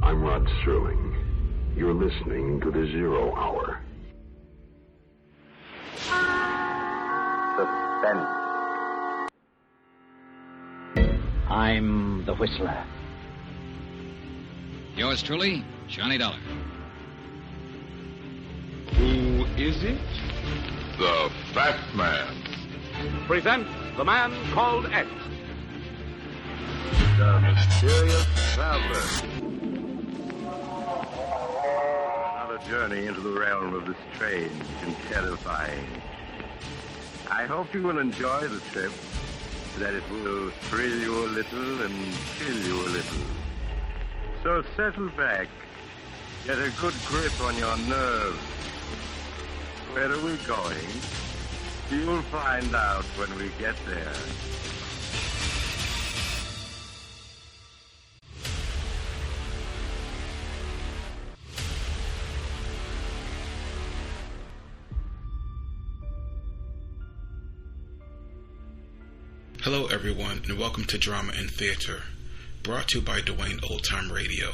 I'm Rod Serling. You're listening to the Zero Hour. Suspense. I'm the Whistler. Yours truly, Johnny Dollar. Who is it? The Fat Man. Presents The Man Called X. The Mysterious Traveler. Another journey into the realm of the strange and terrifying. I hope you will enjoy the trip, that it will thrill you a little and chill you a little. So settle back, get a good grip on your nerves. Where are we going? You'll find out when we get there. Hello everyone, and welcome to Drama and Theater, brought to you by Duane Old Time Radio.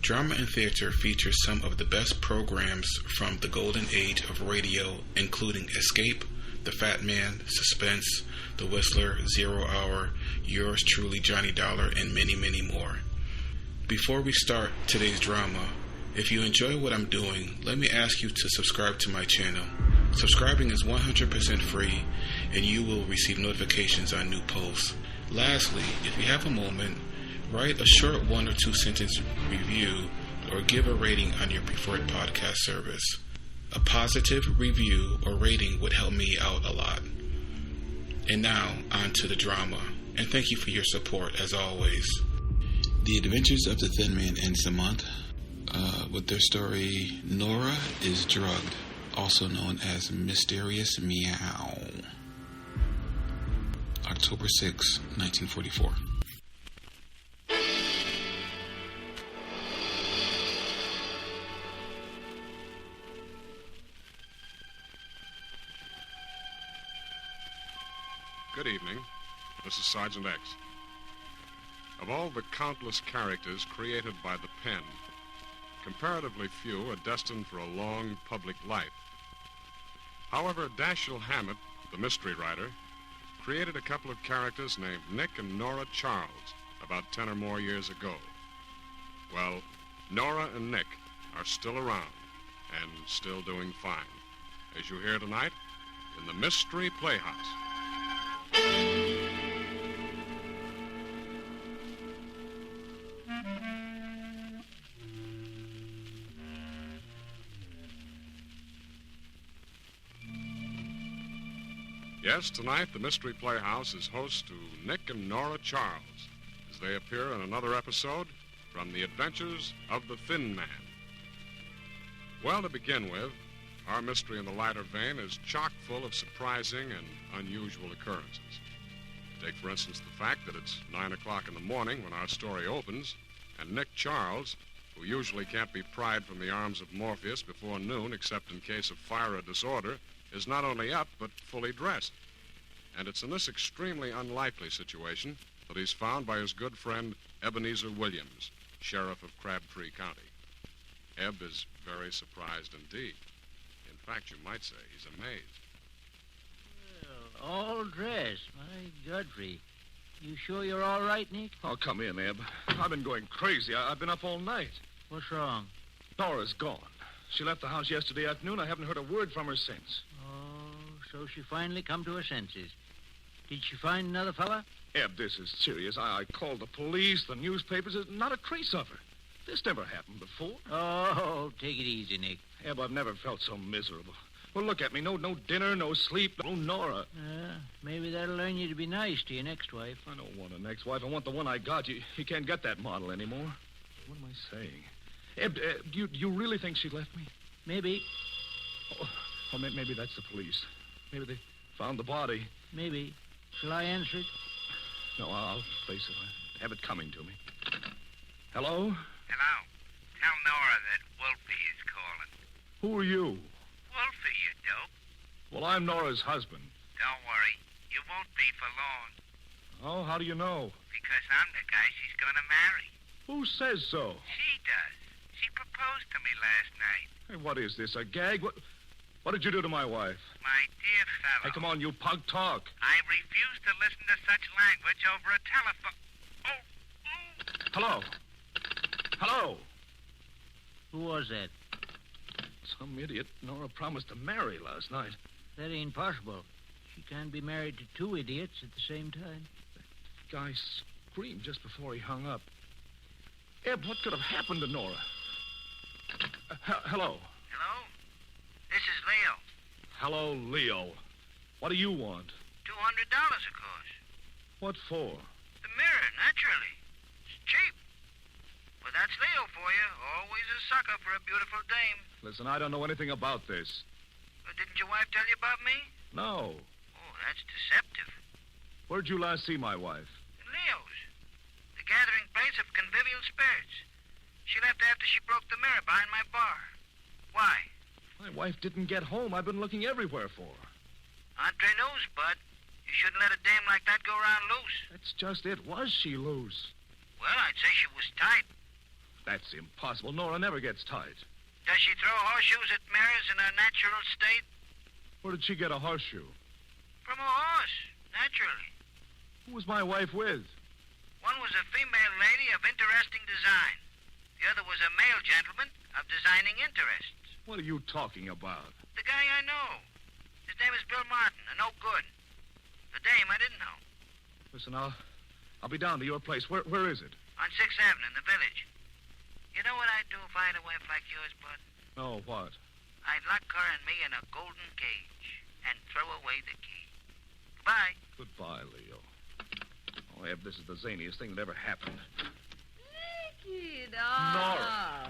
Drama and Theater features some of the best programs from the golden age of radio, including Escape, The Fat Man, Suspense, The Whistler, Zero Hour, Yours Truly, Johnny Dollar, and many, many more. Before we start today's drama, if you enjoy what I'm doing, let me ask you to subscribe to my channel. Subscribing is 100% free, and you will receive notifications on new posts. Lastly, if you have a moment, write a short 1 or 2 sentence review or give a rating on your preferred podcast service. A positive review or rating would help me out a lot. And now, on to the drama, and thank you for your support as always. The Adventures of the Thin Man and Samantha, with their story, Nora is Drugged, also known as Mysterious Meow. October 6, 1944. Good evening. This is Sergeant X. Of all the countless characters created by the pen, comparatively few are destined for a long public life. However, Dashiell Hammett, the mystery writer, created a couple of characters named Nick and Nora Charles about 10 or more years ago. Well, Nora and Nick are still around and still doing fine, as you hear tonight in the Mystery Playhouse. Yes, tonight the Mystery Playhouse is host to Nick and Nora Charles as they appear in another episode from The Adventures of the Thin Man. Well, to begin with, our mystery in the lighter vein is chock full of surprising and unusual occurrences. Take, for instance, the fact that it's 9 o'clock in the morning when our story opens, and Nick Charles, who usually can't be pried from the arms of Morpheus before noon except in case of fire or disorder, is not only up, but fully dressed. And it's in this extremely unlikely situation that he's found by his good friend Ebenezer Williams, sheriff of Crabtree County. Eb is very surprised indeed. In fact, you might say he's amazed. Well, all dressed. My Godfrey. You sure you're all right, Nick? Oh, come in, Eb. I've been going crazy. I've been up all night. What's wrong? Nora's gone. She left the house yesterday afternoon. I haven't heard a word from her since. Oh, so she finally come to her senses. Did she find another fella? Eb, this is serious. I called the police, the newspapers. There's not a trace of her. This never happened before. Oh, take it easy, Nick. Eb, I've never felt so miserable. Well, look at me. No dinner, no sleep, no Nora. Maybe that'll learn you to be nice to your next wife. I don't want a next wife. I want the one I got. You can't get that model anymore. What am I saying? Eb, do you really think she left me? Maybe. Oh, maybe that's the police. Maybe they found the body. Maybe. Shall I answer it? No, I'll face it. I have it coming to me. Hello? Hello. Tell Nora that Wolfie is calling. Who are you? Wolfie, you dope. Well, I'm Nora's husband. Don't worry. You won't be for long. Oh, how do you know? Because I'm the guy she's going to marry. Who says so? She does. She proposed to me last night. Hey, what is this, a gag? What did you do to my wife? My dear fellow. Hey, come on, you pug, talk. I refuse to listen to such language over a telephone. Hello? Hello? Who was that? Some idiot Nora promised to marry last night. That ain't possible. She can't be married to two idiots at the same time. Guy screamed just before he hung up. Eb, what could have happened to Nora? Hello? Hello? This is Leo. Hello, Leo. What do you want? $200, of course. What for? The mirror, naturally. It's cheap. But that's Leo for you. Always a sucker for a beautiful dame. Listen, I don't know anything about this. But didn't your wife tell you about me? No. Oh, that's deceptive. Where'd you last see my wife? In Leo's. The gathering place of convivial spirits. She left after she broke the mirror behind my bar. Why? My wife didn't get home. I've been looking everywhere for her. Entre nous, Bud. You shouldn't let a dame like that go around loose. That's just it. Was she loose? Well, I'd say she was tight. That's impossible. Nora never gets tight. Does she throw horseshoes at mirrors in her natural state? Where did she get a horseshoe? From a horse, naturally. Who was my wife with? One was a female lady of interesting design. The other was a male gentleman of designing interests. What are you talking about? The guy I know. His name is Bill Martin, a no good. The dame I didn't know. Listen, I'll be down to your place. Where is it? On 6th Avenue in the village. You know what I'd do if I had a wife like yours, Bud? No, what? I'd lock her and me in a golden cage and throw away the key. Goodbye. Goodbye, Leo. Oh, Eb, this is the zaniest thing that ever happened. Nicky, darling. Nora.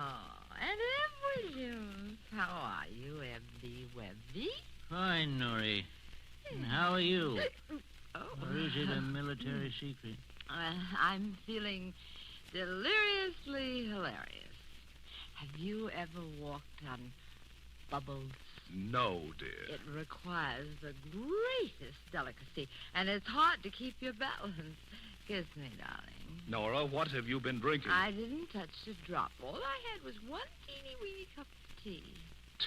Oh, and Eb Williams. How are you, Ebby Webby? Fine, Nori. And how are you? Oh. Or is it a military secret? I'm feeling deliriously hilarious. Have you ever walked on bubbles? No, dear. It requires the greatest delicacy, and it's hard to keep your balance. Kiss me, darling. Nora, what have you been drinking? I didn't touch a drop. All I had was one teeny-weeny cup of tea.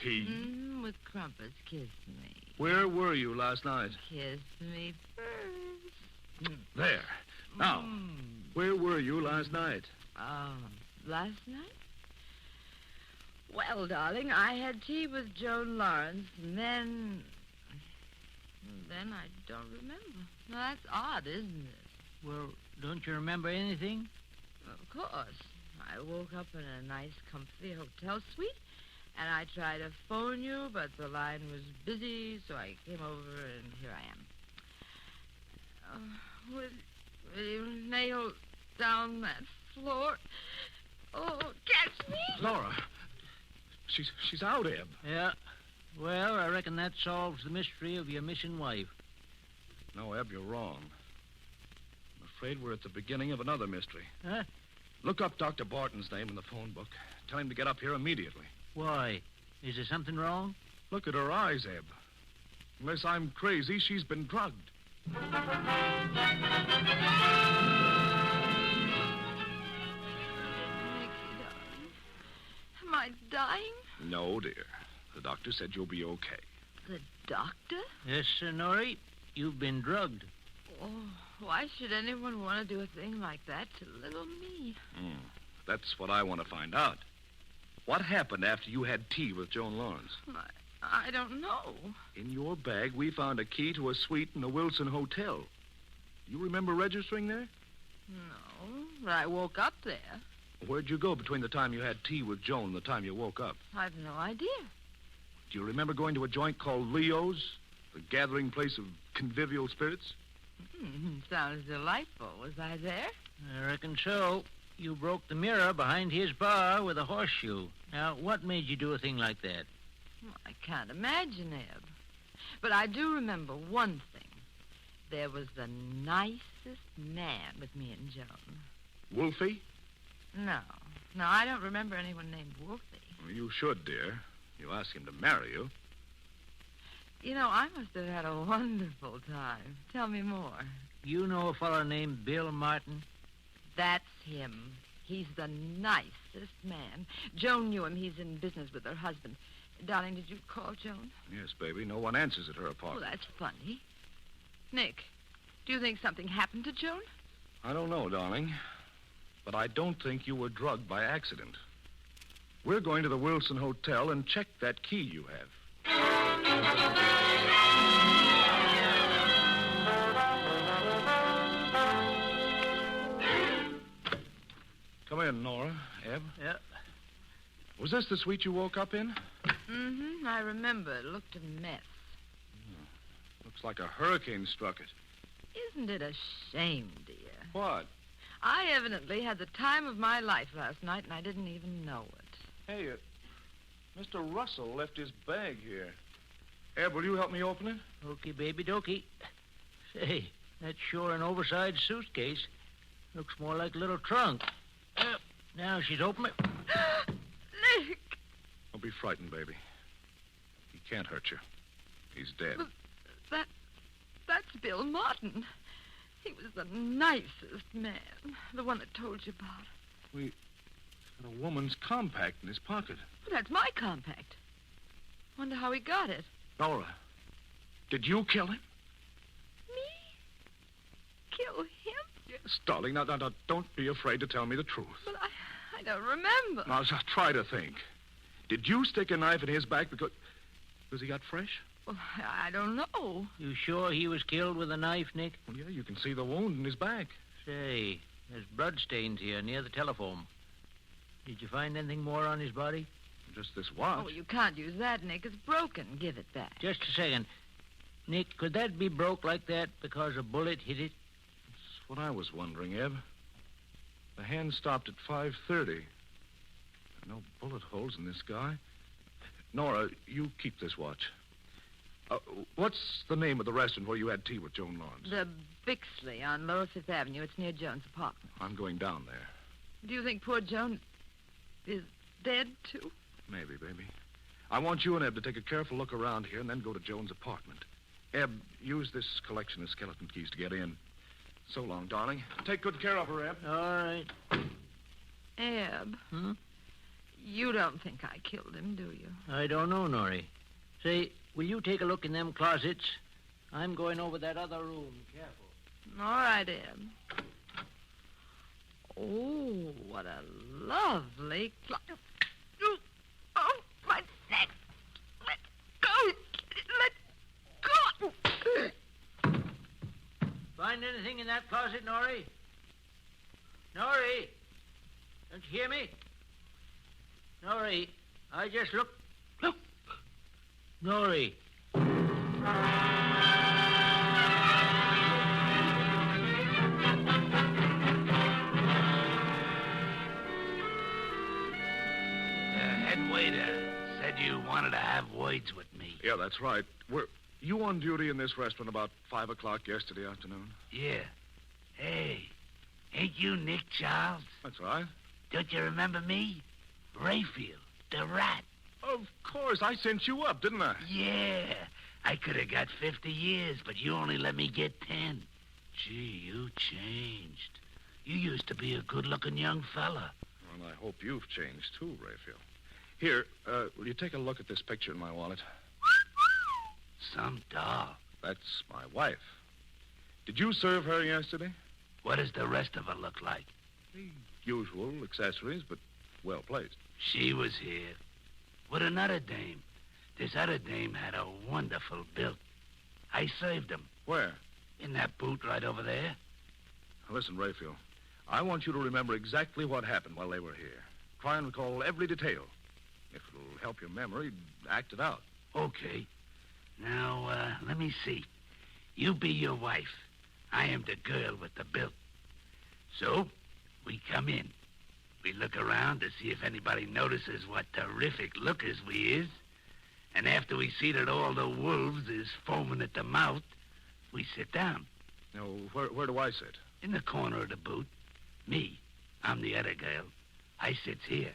Tea? With crumpets. Kiss me. Where were you last night? Kiss me first. There. Now, where were you last night? Last night? Well, darling, I had tea with Joan Lawrence, and then I don't remember. Now, that's odd, isn't it? Well, don't you remember anything? Of course. I woke up in a nice, comfy hotel suite, and I tried to phone you, but the line was busy, so I came over, and here I am. Will you nail down that floor? Oh, catch me! Laura, she's out, Eb. Yeah. Well, I reckon that solves the mystery of your missing wife. No, Eb, you're wrong. I'm afraid we're at the beginning of another mystery. Huh? Look up Dr. Barton's name in the phone book. Tell him to get up here immediately. Why? Is there something wrong? Look at her eyes, Eb. Unless I'm crazy, she's been drugged. Nicky, darling. Am I dying? No, dear. The doctor said you'll be okay. The doctor? Yes, Sir Nori. You've been drugged. Oh, why should anyone want to do a thing like that to little me? That's what I want to find out. What happened after you had tea with Joan Lawrence? I don't know. In your bag, we found a key to a suite in the Wilson Hotel. You remember registering there? No, but I woke up there. Where'd you go between the time you had tea with Joan and the time you woke up? I've no idea. Do you remember going to a joint called Leo's? The gathering place of convivial spirits? Sounds delightful. Was I there? I reckon so. You broke the mirror behind his bar with a horseshoe. Now, what made you do a thing like that? Well, I can't imagine, Eb. But I do remember one thing. There was the nicest man with me and Joan. Wolfie? No, I don't remember anyone named Wolfie. Well, you should, dear. You asked him to marry you. You know, I must have had a wonderful time. Tell me more. You know a fellow named Bill Martin? That's him. He's the nicest man. Joan knew him. He's in business with her husband. Darling, did you call Joan? Yes, baby. No one answers at her Well, apartment. that's funny. Nick, do you think something happened to Joan? I don't know, darling. But I don't think you were drugged by accident. We're going to the Wilson Hotel and check that key you have. Come in, Nora. Eb? Yep. Was this the suite you woke up in? Mm-hmm. I remember. It looked a mess. Looks like a hurricane struck it. Isn't it a shame, dear? What? I evidently had the time of my life last night, and I didn't even know it. Hey, Mr. Russell left his bag here. Eb, will you help me open it? Okay, baby dokey. Say, that's sure an oversized suitcase. Looks more like a little trunk. Now she's open it. Nick! Don't be frightened, baby. He can't hurt you. He's dead. But that's Bill Martin. He was the nicest man. The one that told you about. He's got a woman's compact in his pocket. Well, that's my compact. Wonder how he got it. Nora, did you kill him? Me? Kill him? Yes, darling. Now, don't be afraid to tell me the truth. But I don't remember. Now, try to think. Did you stick a knife in his back because he got fresh? Well, I don't know. You sure he was killed with a knife, Nick? Well, yeah, you can see the wound in his back. Say, there's bloodstains here near the telephone. Did you find anything more on his body? Just this watch. Oh, you can't use that, Nick. It's broken. Give it back. Just a second. Nick, could that be broke like that because a bullet hit it? That's what I was wondering, Eb. The hand stopped at 5:30. No bullet holes in this guy. Nora, you keep this watch. What's the name of the restaurant where you had tea with Joan Lawrence? The Bixley on Lower Fifth Avenue. It's near Joan's apartment. I'm going down there. Do you think poor Joan is dead, too? Maybe, baby. I want you and Eb to take a careful look around here and then go to Joan's apartment. Eb, use this collection of skeleton keys to get in. So long, darling. Take good care of her, Eb. All right. Eb. Hmm? You don't think I killed him, do you? I don't know, Nori. Say, will you take a look in them closets? I'm going over that other room. Careful. All right, Eb. Oh, what a lovely closet. Oh, my neck. Let go. Let go. Find anything in that closet, Nori? Nori? Don't you hear me? Nori, I just looked. Look. Nori. Head waiter said you wanted to have words with me. Yeah, that's right. Were you on duty in this restaurant about 5 o'clock yesterday afternoon? Yeah. Hey, ain't you Nick Charles? That's right. Don't you remember me? Rayfield, the rat. Of course. I sent you up, didn't I? Yeah. I could have got 50 years, but you only let me get 10. Gee, you changed. You used to be a good-looking young fella. Well, I hope you've changed, too, Rayfield. Here, will you take a look at this picture in my wallet? Some doll. That's my wife. Did you serve her yesterday? What does the rest of her look like? The usual accessories, but well placed. She was here with another dame. This other dame had a wonderful build. I served them. Where? In that booth right over there. Listen, Rayfield, I want you to remember exactly what happened while they were here. Try and recall every detail. If it'll help your memory, act it out. Okay. Now, let me see. You be your wife. I am the girl with the bill. So, we come in. We look around to see if anybody notices what terrific lookers we is. And after we see that all the wolves is foaming at the mouth, we sit down. Now, where do I sit? In the corner of the booth. Me. I'm the other girl. I sits here.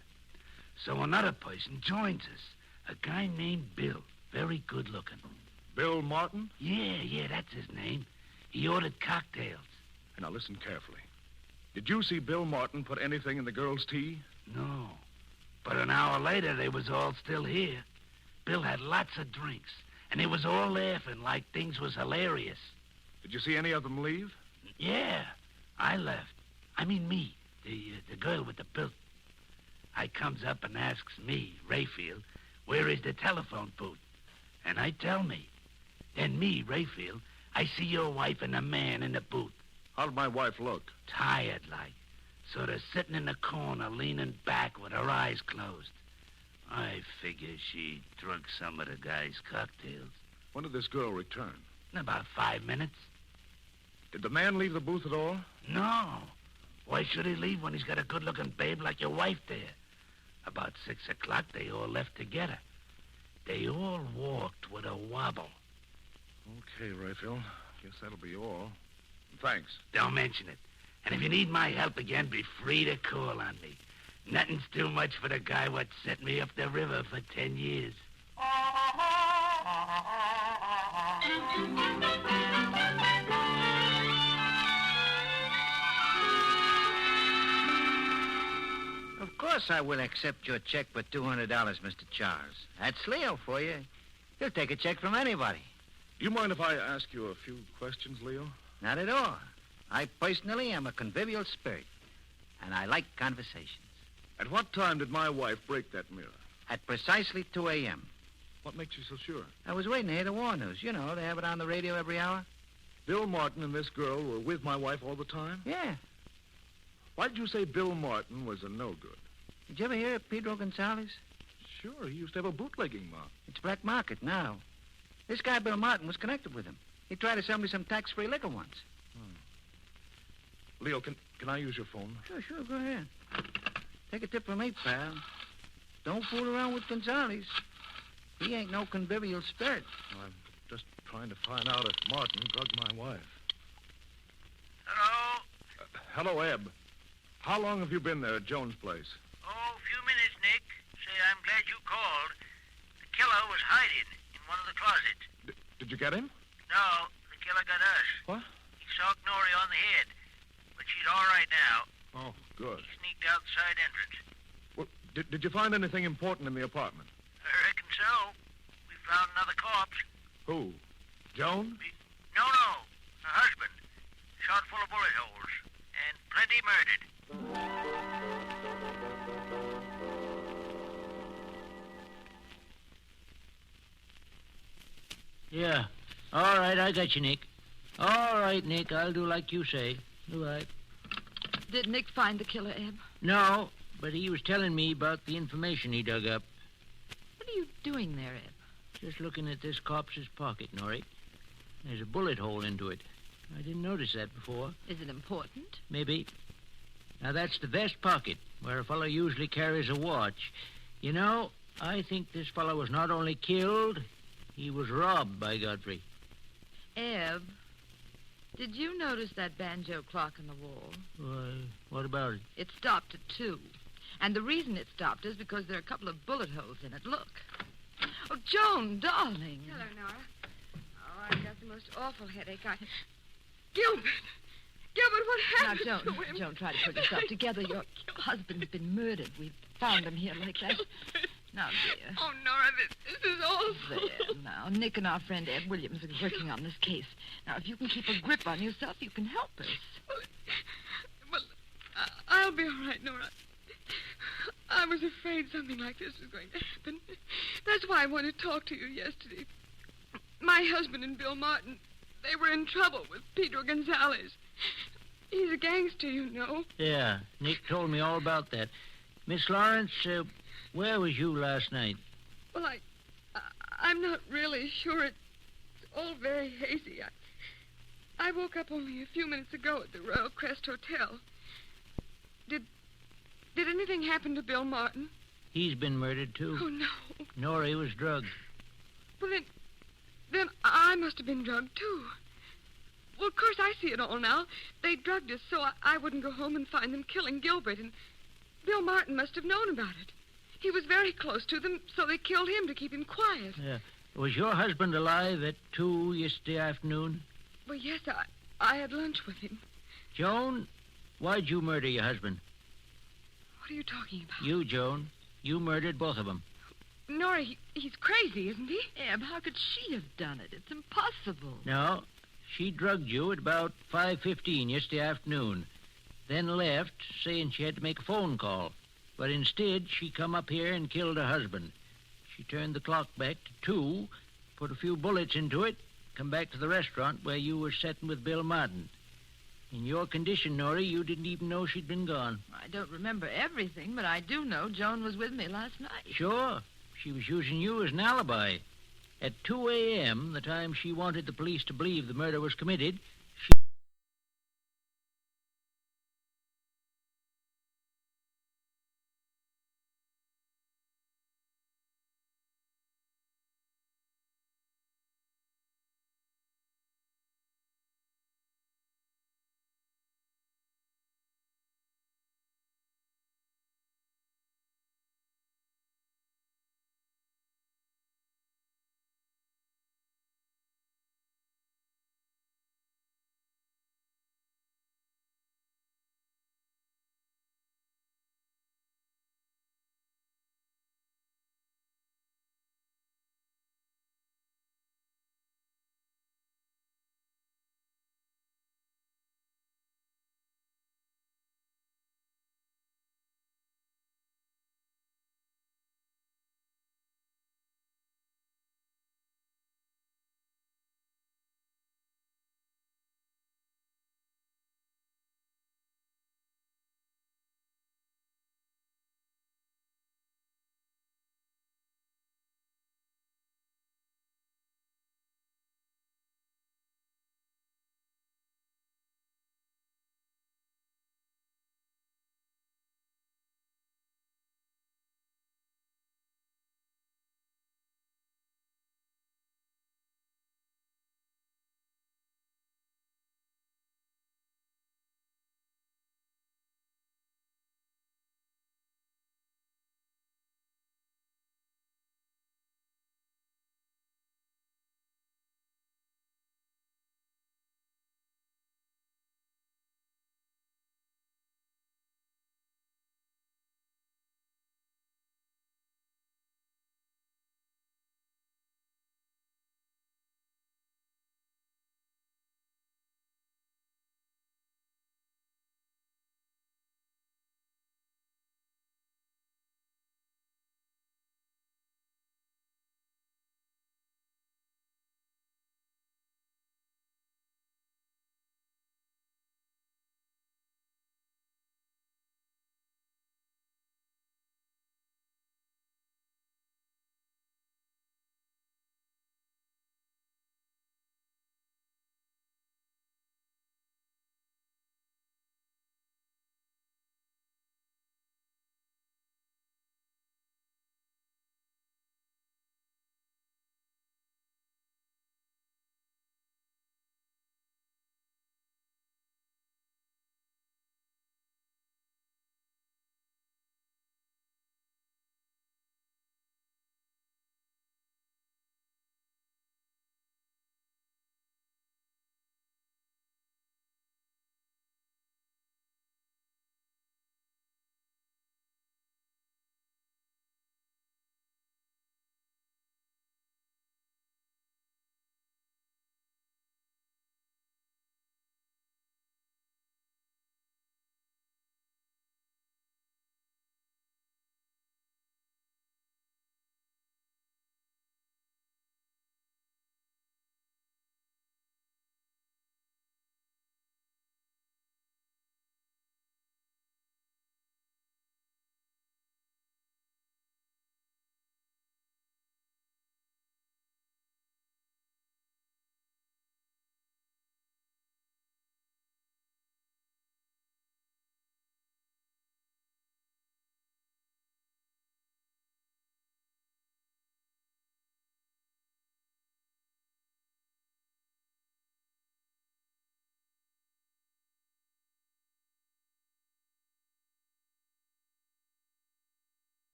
So another person joins us. A guy named Bill. Very good looking. Bill Martin? Yeah, that's his name. He ordered cocktails. Now, listen carefully. Did you see Bill Martin put anything in the girl's tea? No. But an hour later, they was all still here. Bill had lots of drinks, and they was all laughing like things was hilarious. Did you see any of them leave? Yeah, I left. I mean me, the girl with the belt. I comes up and asks me, Rayfield, where is the telephone booth? And I tell me. Then me, Rayfield, I see your wife and a man in the booth. How'd my wife look? Tired like. Sort of sitting in the corner, leaning back with her eyes closed. I figure she drunk some of the guy's cocktails. When did this girl return? In about 5 minutes. Did the man leave the booth at all? No. Why should he leave when he's got a good-looking babe like your wife there? About 6 o'clock, they all left together. They all walked with a wobble. Okay, Rayfield. Guess that'll be all. Thanks. Don't mention it. And if you need my help again, be free to call on me. Nothing's too much for the guy what sent me up the river for 10 years. Of course I will accept your check for $200, Mr. Charles. That's Leo for you. He'll take a check from anybody. You mind if I ask you a few questions, Leo? Not at all. I personally am a convivial spirit, and I like conversations. At what time did my wife break that mirror? At precisely 2 a.m. What makes you so sure? I was waiting to hear the war news. You know, they have it on the radio every hour. Bill Martin and this girl were with my wife all the time? Yeah. Why did you say Bill Martin was a no-good? Did you ever hear of Pedro Gonzalez? Sure, he used to have a bootlegging mouth. It's black market now. This guy, Bill Martin, was connected with him. He tried to sell me some tax-free liquor once. Leo, can I use your phone? Sure, go ahead. Take a tip from me, pal. Don't fool around with Gonzalez. He ain't no convivial spirit. I'm just trying to find out if Martin drugged my wife. Hello? Hello, Eb. How long have you been there at Jones' place? Oh, a few minutes, Nick. Say, I'm glad you called. The killer was hiding in one of the closets. Did you get him? No, the killer got us. What? He socked Nora on the head. But she's all right now. Oh, good. He sneaked out the side entrance. Well, did you find anything important in the apartment? I reckon so. We found another corpse. Who? Joan? No. Her husband. Shot full of bullet holes. And plenty murdered. Yeah. All right, I got you, Nick. All right, Nick, I'll do like you say. All right. Did Nick find the killer, Eb? No, but he was telling me about the information he dug up. What are you doing there, Eb? Just looking at this corpse's pocket, Nora. There's a bullet hole into it. I didn't notice that before. Is it important? Maybe. Now, that's the vest pocket, where a fellow usually carries a watch. You know, I think this fellow was not only killed, he was robbed by Godfrey. Eb, did you notice that banjo clock on the wall? Why, what about it? It stopped at 2. And the reason it stopped is because there are a couple of bullet holes in it. Look. Oh, Joan, darling. Hello, Nora. Oh, I've got the most awful headache. Gilbert, what happened now, to him? Joan, try to put yourself together. Your husband's been murdered. We've found him here like that. Now, dear. Oh, Nora, this is awful. There, now. Nick and our friend Ed Williams are working on this case. Now, if you can keep a grip on yourself, you can help us. Well, I'll be all right, Nora. I was afraid something like this was going to happen. That's why I wanted to talk to you yesterday. My husband and Bill Martin, they were in trouble with Pedro Gonzalez. He's a gangster, you know. Yeah, Nick told me all about that. Miss Lawrence, where was you last night? Well, I'm not really sure. It's all very hazy. I woke up only a few minutes ago at the Royal Crest Hotel. Did anything happen to Bill Martin? He's been murdered, too. Oh, no. Nora, he was drugged. Well, then I must have been drugged, too. Well, of course, I see it all now. They drugged us so I wouldn't go home and find them killing Gilbert, and Bill Martin must have known about it. He was very close to them, so they killed him to keep him quiet. Yeah. Was your husband alive at 2 yesterday afternoon? Well, yes, I had lunch with him. Joan, Why'd you murder your husband? What are you talking about? You, Joan. You murdered both of them. Nora, he's crazy, isn't he? Eb, how could she have done it? It's impossible. No. She drugged you at about 5:15 yesterday afternoon. Then left, saying she had to make a phone call. But instead, she come up here and killed her husband. She turned the clock back to 2, put a few bullets into it, come back to the restaurant where you were sitting with Bill Martin. In your condition, Nora, you didn't even know she'd been gone. I don't remember everything, but I do know Joan was with me last night. Sure. She was using you as an alibi. At 2 a.m., the time she wanted the police to believe the murder was committed, she